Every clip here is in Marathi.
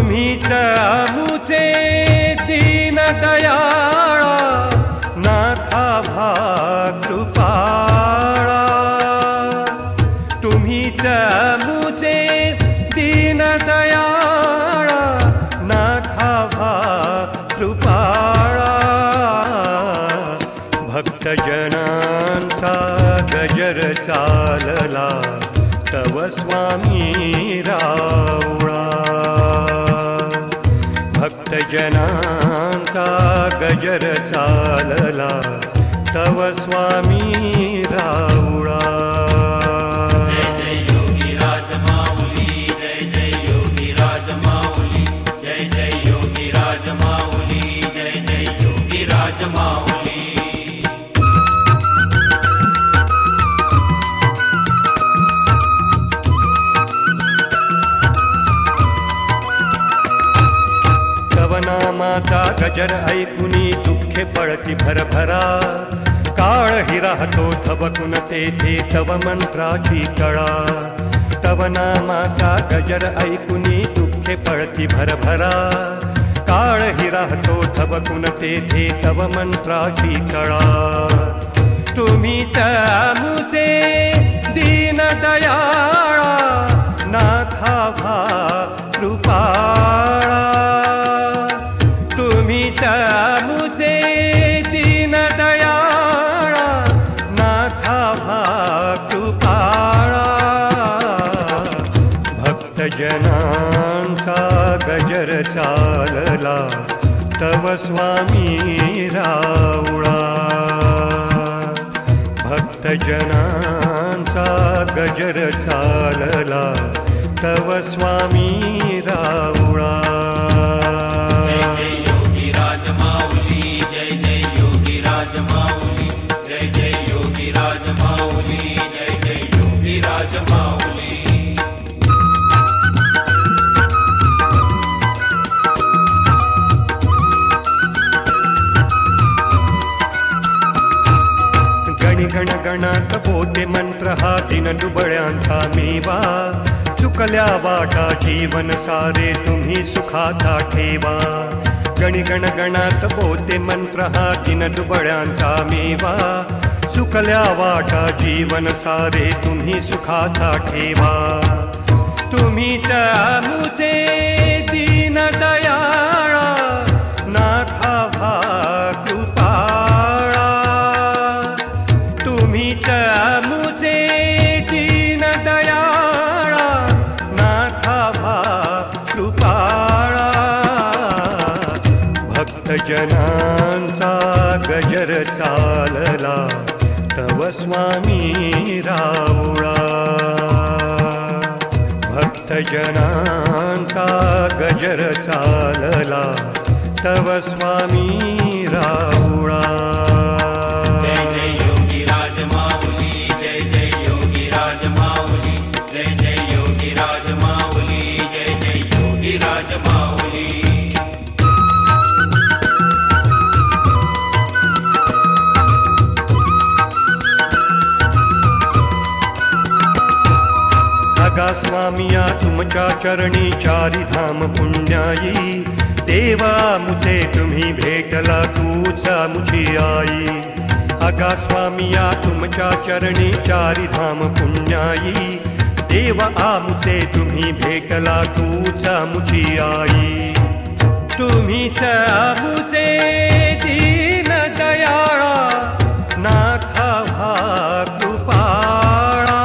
तुम्हीच आमुचे दीन दयाळा नाथा कृपाळा तुम्हीच आमुचे दीन दयाळा नाथा कृपाळा भक्तजनांचा गजर चालला तव स्वामी रावळा भक्तजनांचा गजर चालला तव स्वामी रावळा जय जय योगी राज माऊली जय जय योगी राज माऊली जय जय योगी राज माऊली जय जय योगी राज माऊली नामाचा गजर ऐकुनी दुःखे पळती भरभरा काळ हि राहतो थबकून तेथे तव मंत्राची कळा तव नामाचा गजर ऐकुनी दुःखे पळती भरभरा काळ हि राहतो थबकून तेथे तव मंत्राची कळा तुम्हीच आमुचे दीन दयाळा नाथा कृपाळा तुम्हीच आमुचे दीन दयाळा नाथा कृपाळा भक्तजनांचा गजर चालला तव स्वामी रावळा भक्तजनांचा गजर चालला तव स्वामी रावळा जय जय योगी राज माऊली जय जय योगी राज माऊली जय जय योगी राज माऊली जय जय योगी राज माऊली गणी गण गणात बोते मंत्र हा दिन दुबळ्यांचा मेवा चुकल्या वाटा जीवन सारे तुम्ही सुखाचा ठेवा गणी गण गणात बोते मंत्र हा दिन दुबळ्यांचा मेवा चुकल्या वाटा जीवन सारे तुम्ही सुखाचा ठेवा तुम्हीच आमुचे दीन दयाळा नाथा कृपाळा तुम्हीच आमुचे दीन दयाळा नाथा कृपाळा भक्तजनांचा गजर चालला तव स्वामी रावळा भक्तजनांचा गजर चालला तव स्वामी रावळा जय जय योगी राज माऊली जय जय योगी राज माऊली जय जय योगी राज माऊली जय जय योगी राज माऊली अगा स्वामिया तुमच्या चरणी चारी धाम पुण्याई देवा मुझे तुम्ही भेटला तूच मुझी आई अगा स्वामिया तुमच्या चरणी चारी धाम पुण्याई देवा आमुचे तुम्ही भेटला तूच मुझी आई तुम्हीच आमुचे दीन दयाळा नाथा कृपाळा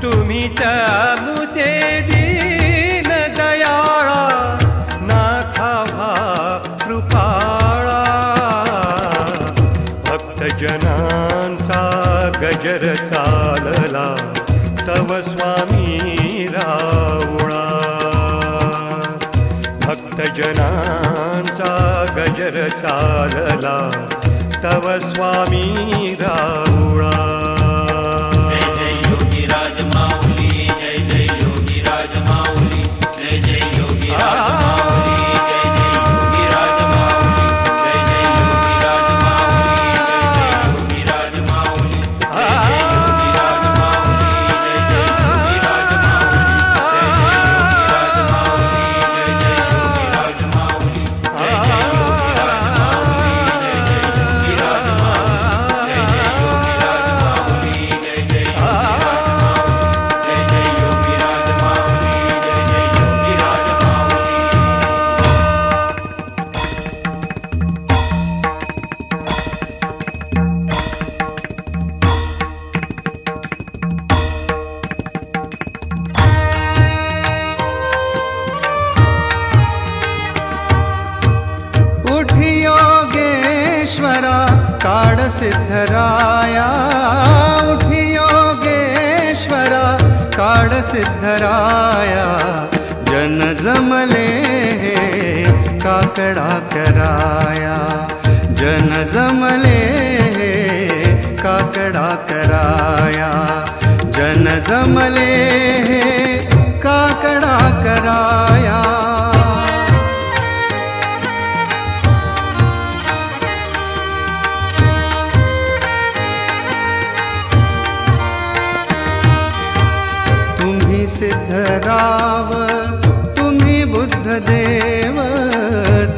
तुम्हीच आमुचे दीन दयाळा नाथा कृपाळा भक्तजनांचा गजर चालला तव स्वामी रावळा भक्तजनांचा गजर चालला तव स्वामी रावळा जय जय योगी राज माऊली जय जय योगी राज माऊली जय जय योगी राज माऊली जय जय योगी राज माऊली जय जय योगी राज माऊली जय जय योगी राज माऊली जय जय योगी राज माऊली जय जय योगी राज माऊली जय जय योगी राज माऊली सिद्धराया उठी योगेश्वरा काळ सिद्धराया जन जमले काकडा कराया जन जमले काकडा कराया जन जमले काकडा कराया तुम्ही सिद्धराव तुम्ही बुद्धदेव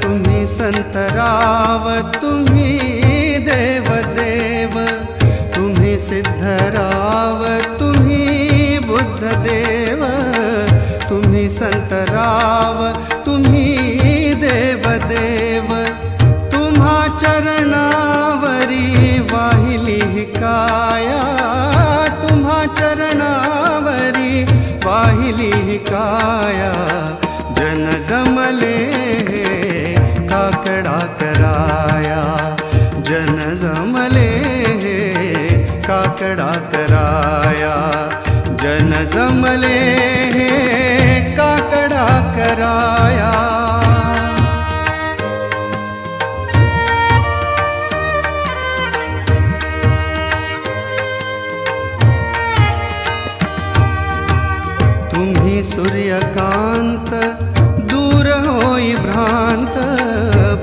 तुम्ही संतराव तुम्ही देवदेव तुम्ही सिद्धराव तुम्ही बुद्धदेव तुम्ही संतराव तुम्ही देवदेव तुम्हा चरणावरी वाहिली काया तुम्हा चरणावरी वाहिली काया जन जमले काकडा कराया जन जमले काकडा कराया जन जमले काकडा कराया तुम्ही सूर्यकांत दूर होई भ्रांत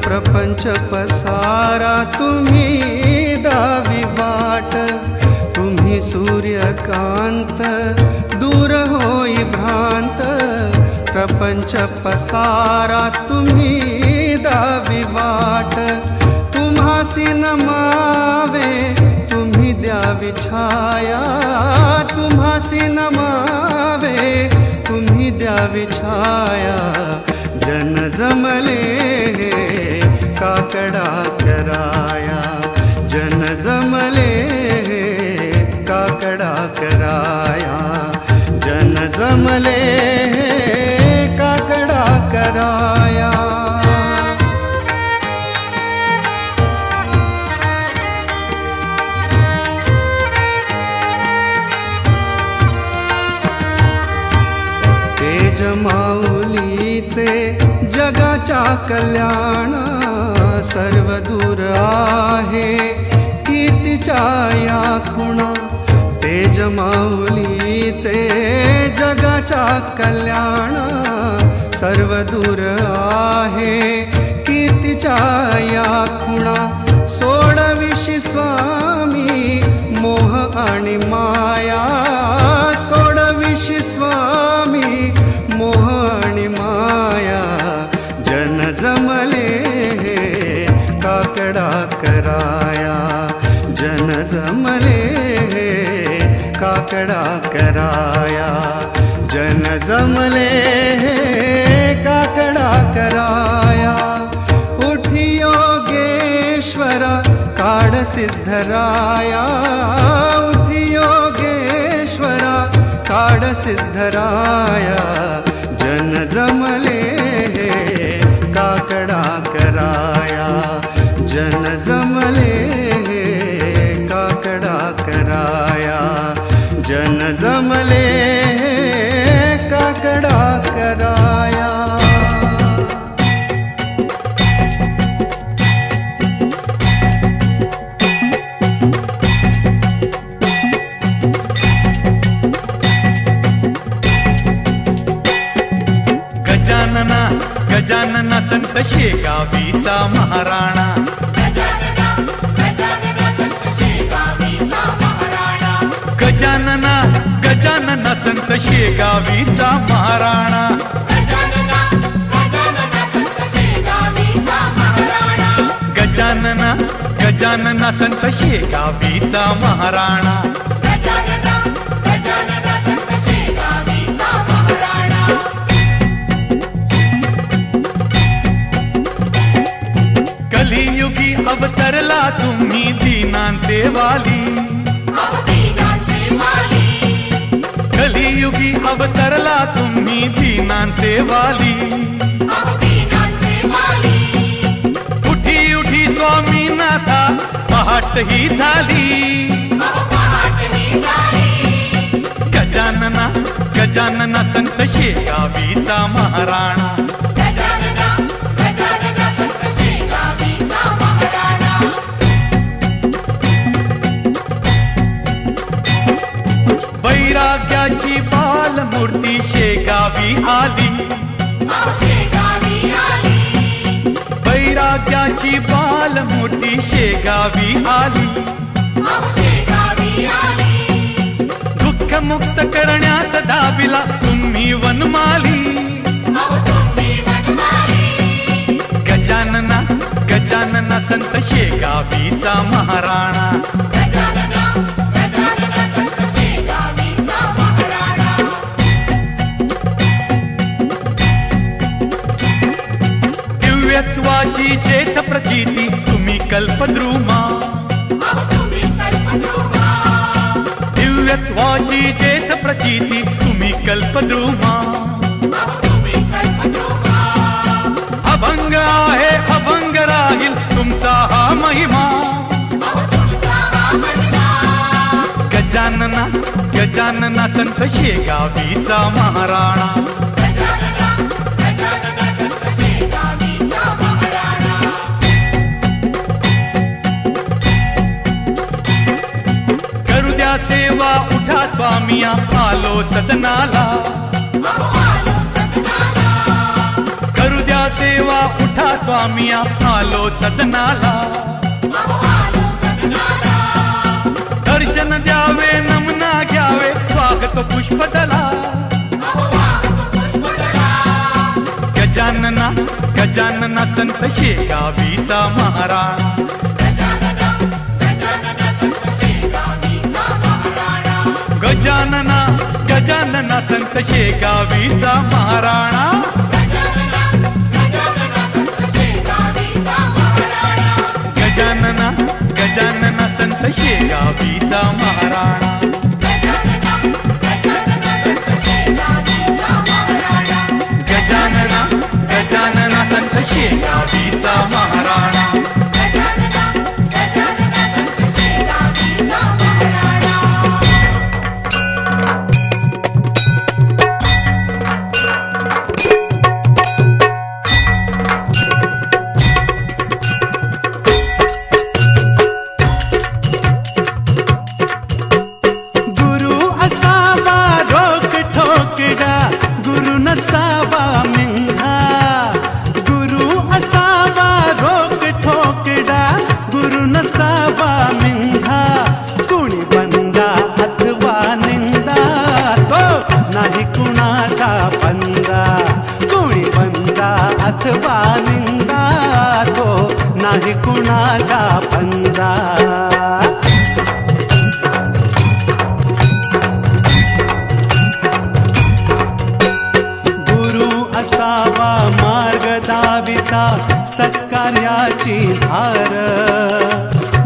प्रपंच पसारा तुम्ही दावी वाट तुम्ही सूर्यकांत दूर होई भ्रांत प्रपंच पसारा तुम्ही दावी वाट तुम्हासी नमावे तुम्ही द्यावी छाया तुम्हासी नमावे तुम्ही द्यावी छाया जन जमले काकडा कराया जन जमले काकडा कराया जन जमले काकडा कराया तेज माऊलीचे जगाच्या कल्याणा सर्व दूर आहे कीर्तीच्या या खुणा तेज माऊलीचे जगाच्या कल्याणा सर्व दूर आहे कीर्तीच्या या खुणा सोडविशी स्वामी मोह आणि माया सोडविशी स्वामी मोह आणि माया जन जमले काकडा कराया जन जमले काकडा कराया जन जमले काकडा कराया उठी योगेश्वरा काळ सिद्धराया उठी योगेश्वरा काळ सिद्धराया जन जमले काकडा कराया जन जमले काकडा कराया जन जमले काकडा कराया गजानना संत शेगावीचा महाराणा गजानना संत शेगावीचा महाराणा गजानना संत शेगावीचा महाराणा कलियुगी अवतरला तुम्ही दीनांचे वाली कलियुगी अवतरला तुम्ही दीनांचे वाली उठी उठी स्वामीनाथा पहाट पहाट ही झाली, गजानना गजानना संत शेगावीचा महाराणा, वैराग्याची बालमूर्ती शेगावी आली, वैराग्याची बालमूर्ती शेगावी आली, दुःख मुक्त करण्यास धाविला तुम्ही वनमाली, गजानना गजानना संत शेगावीचा महाराणा, दिव्यत्वाची जेथ प्रचिती तुम्ही कल्पद्रुमा, दिव्यत्वाची जेथ प्रचिती तुम्ही कल्पद्रुमा, अभंग आहे अभंग राहील तुमचा हा महिमा, गजानना गजानना संत शेगावीचा महाराणा, करू द्या सेवा उठा स्वामिया आलो सदनाला, करू द्या सेवा उठा स्वामिया आलो सदनाला, दर्शन द्यावे नमना घ्यावे स्वागत पुष्पदला, गजानना गजानना संत शेगावीचा महाराणा, गजानना गजानना संत शेगावीचा महाराणा, गजानना गजानना संत शेगावीचा महाराणा, गजानना गजानना संत शेगावीचा महाराणा, अथवा निंदा तो नाही कुणाचा फंदा, गुरु असावा मार्ग दाविता सत्कार्याची धार,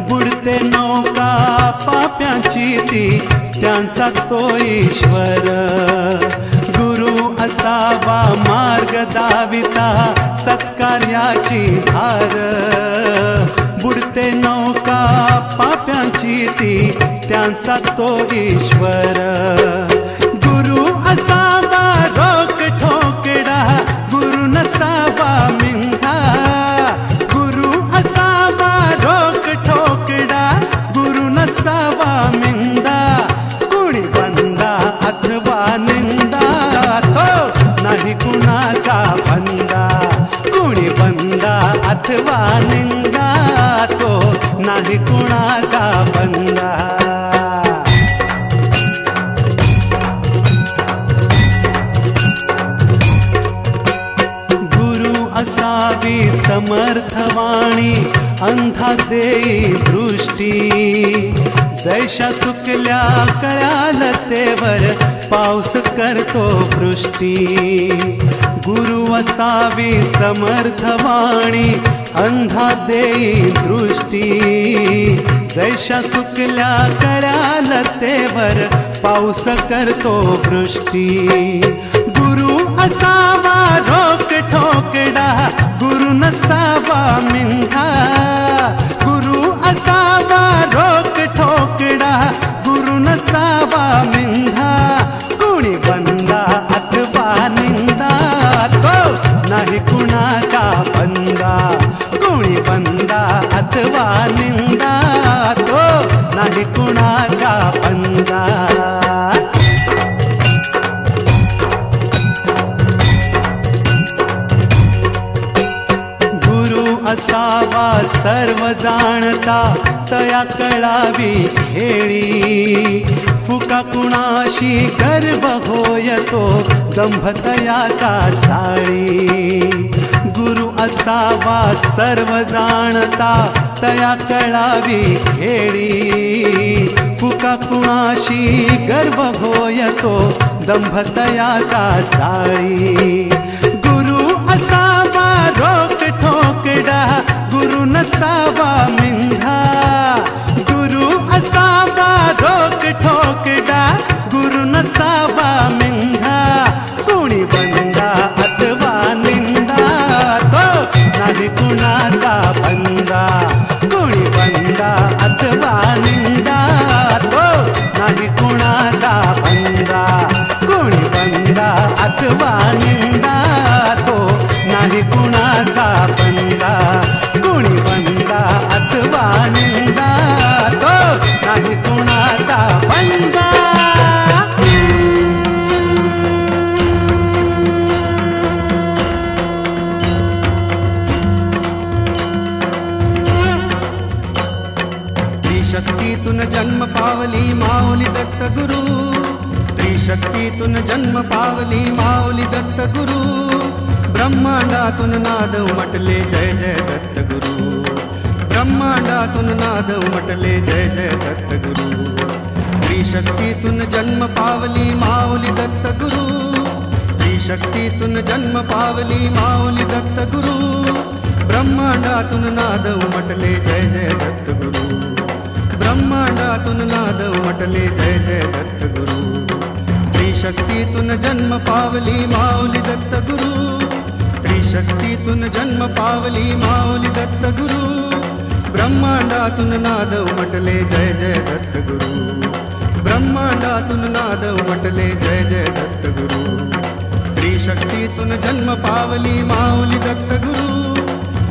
बुडते नौका पाप्यांची ती त्यांचा तो ईश्वर, गुरु असावा मार्ग दाविता सत्कार्याची धार, बुडते नौका पाप्यांची ती त्यांचा तो ईश्वर, गुरु असावा रोक ठोकडा गुरु नसावा मिंगा, गुरु असावा रोक ठोकडा गुरु नसावा मिंदा, कुणी बंदा अथवा निंदा तो नाही कुणाचा फंदा, कुणी बंदा अथवा निंदा तो नाही कुणाचा फंदा, गुरु असावी समर्थवाणी अंधा देई दृष्टी, जैशा सुकल्या कळ्याल तेवर पाऊस करतो वृष्टी, गुरु असावी समर्थवाणी अंधा देई दृष्टी, जैशा सुकल्या कळ्याल तेवर पाऊस करतो वृष्टी, गुरु असावा रोक ठोकडा गुरु नसावा मिंगा, गुरु असावा नाही कुणाचा पंगा. गुरु असावा सर्व जाणता तया कळावी खेळी. फुका कुणाशी गर्व होयतो दंभ तयाचा चाळी. गुरु असावा सर्व जाणता तया कळावी खेळी. फुका कुणाशी गर्व होयतो दंभ तयाचा चाळी. गुरु असावा रोक ठोकडा गुरु नसावा मिंधा. गुरु असावा रोक ठोकडा गुरु नसावा मिंधा. कोणी बंदा अथवा निंदा तो नाही कुणाचा बंदा. कोणी बंदा अथवा निंदा तो नाही कुणाचा बंदा. कोणी बंदा अथवा निंदा तो नाही कुणाचा बंदा. कोणी बंदा अथवा निंदा तो नाही कुणाचा बंदा. त्रिशक्तीतून जन्म पावली माऊली दत्त गुरु. त्रिशक्तीतून जन्म पावली माऊली दत्त गुरु. ब्रह्मांडातून नाद उमटले जय जय दत्त गुरु. ब्रह्मांडातून नाद उमटले जय जय दत्त गुरु. त्रिशक्तीतून जन्म पावली माऊली दत्त गुरु. त्रिशक्तीतून जन्म पावली माऊली दत्त गुरु. ब्रह्मांडातून नाद उमटले जय जय दत्त गुरु. ब्रह्मांडातून नाद उमटले जय जय दत्त गुरु. त्रिशक्तीतून जन्म पावली माऊली दत्त गुरु. त्रिशक्तीतून जन्म पावली माऊली दत्त गुरु. ब्रह्मांडातून नाद उमटले जय जय दत्त गुरु. ब्रह्मांडातून नाद उमटले जय जय दत्त गुरु. त्रिशक्तीतून जन्म पावली माऊली दत्त गुरु.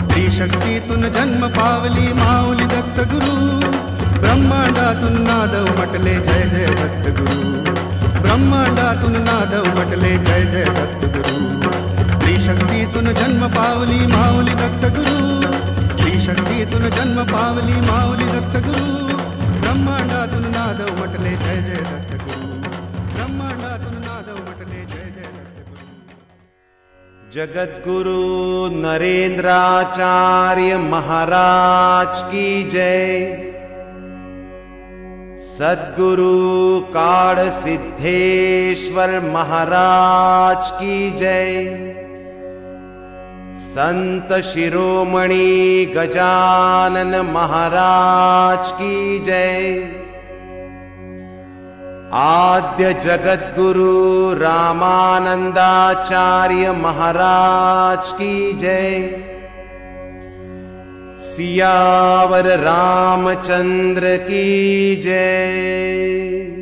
त्रिशक्तीतून जन्म पावली माऊली दत्त गुरु. ब्रह्मांडातून नाद उमटले जय जय दत्त गुरु. ब्रह्मांडातून नाद उमटले जय जय दत्त गुरु. त्रिशक्तीतून जन्म पावली माऊली दत्त गुरु. त्रिशक्तीतून जन्म पावली माऊली दत्त गुरु. ब्रह्मांडातून नाद उमटले जय जय दत्त गुरु. ब्रह्मांडातून नाद उमटले जय जय दत्त गुरु. जगद्गुरु नरेंद्राचार्य महाराज की जय. सद्गुरु काळ सिद्धेश्वर महाराज की जय. संत शिरोमणि गजानन महाराज की जय. आद्य जगद्गुरु रामानंदाचार्य महाराज की जय. सियावर रामचंद्र की जय.